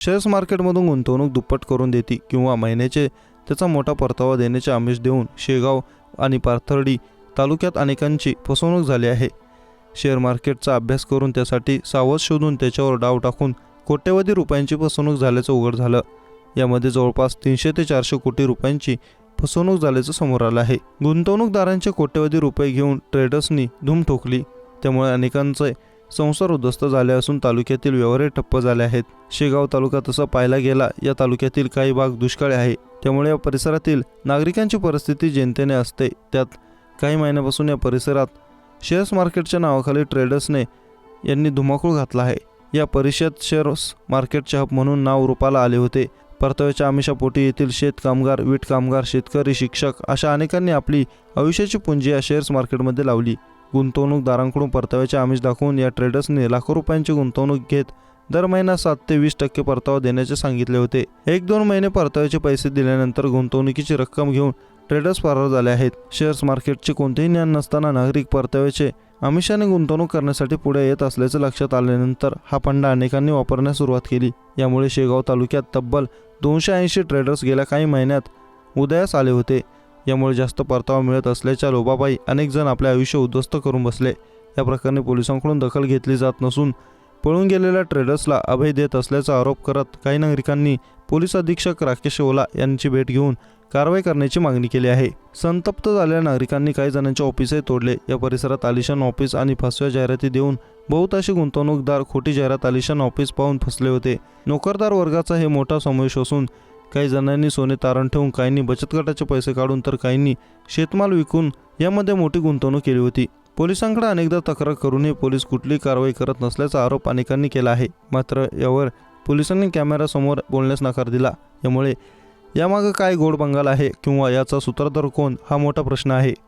Shares मार्केटमधून गुंतवणूक दुप्पट करून देते किंवा महिन्याचे त्याचा मोठा परतावा देण्याचे आमिष देऊन शेगाव आणि पाथर्डी तालुक्यात अनेकांची फसवणूक झाली आहे। शेअर मार्केटचा अभ्यास करून त्यासाठी सावध शोधून त्याच्यावर डाव टाकून कोट्यवधी रुपयांची फसवणूक झाल्याचं उघड झालं। यामध्ये जवळपास 300 ते 400 कोटी रुपयांची फसवणूक झाल्याचं समोर आलं आहे। गुंतवणूकदारांचे कोट्यवधी रुपये घेऊन ट्रेडर्सनी धूम ठोकली, त्यामुळे अनेकांचे संसार उद्ध्वस्त झाले असून तालुक्यातील व्यवहारही ठप्प झाले आहेत। शेगाव तालुका तसा पाहायला गेला या तालुक्यातील काही भाग दुष्काळी आहे, त्यामुळे या परिसरातील नागरिकांची परिस्थिती जेमतेने असते। त्यात काही महिन्यापासून या परिसरात शेअर्स मार्केटच्या नावाखाली ट्रेडर्सने यांनी धुमाकूळ घातला आहे। या परिषद शेअर्स मार्केटचे हब म्हणून नाव रूपाला आले होते। परताव्याच्या आमिषापोटी येथील शेत कामगार, वीट कामगार, शेतकरी, शिक्षक अशा अनेकांनी आपली आयुष्याची पुंजी या शेअर्स मार्केटमध्ये लावली। गुंतवणूकदारांकडून परताव्याचे आमिष दाखवून या ट्रेडर्सने लाखो रुपयांची गुंतवणूक घेत दर महिना 7 ते 20% परतावा देण्याचे सांगितले होते। 1-2 महिने परताव्याचे पैसे दिल्यानंतर गुंतवणुकीची रक्कम घेऊन ट्रेडर्स फरार झाले आहेत। शेअर्स मार्केटचे कोणतेही ज्ञान नसताना नागरिक परताव्याचे आमिषाने गुंतवणूक करण्यासाठी पुढे येत असल्याचे लक्षात आल्यानंतर हा फंडा अनेकांनी वापरण्यास सुरुवात केली। यामुळे शेगाव तालुक्यात तब्बल 280 ट्रेडर्स गेल्या काही महिन्यात उदयास आले होते। यामुळे जास्त परतावा मिळत असल्याच्या लोभापायी अनेक जण आपले आयुष्य उद्ध्वस्त करून बसले। या प्रकरणी पोलिसांकडून दखल घेतली जात नसून पळून गेलेल्या ट्रेडर्सला अभय देत असल्याचा आरोप करत काही नागरिकांनी पोलीस अधीक्षक राकेश ओला यांची भेट घेऊन कारवाई करण्याची मागणी केली आहे। संतप्त झालेल्या नागरिकांनी काही जणांचे ऑफिसही तोडले। या परिसरात आलिशान ऑफिस आणि फसव्या जाहिराती देऊन बहुतांशी गुंतवणूकदार खोटी जाहिरात आलिशान ऑफिस पाहून फसले होते। नोकरदार वर्गाचा हे मोठा समावेश असून काही जणांनी सोने तारण ठेवून, काहींनी बचत गटाचे पैसे काढून तर काहींनी शेतमाल विकून यामध्ये मोठी गुंतवणूक केली होती। पोलिसांकडे अनेकदा तक्रार करूनही पोलीस कुठलीही कारवाई करत नसल्याचा आरोप अनेकांनी केला आहे। मात्र यावर पोलिसांनी कॅमेरासमोर बोलण्यास नकार दिला। यामुळे यामागे काय गोड बंगाल आहे किंवा याचा सूत्रधार कोण हा मोठा प्रश्न आहे।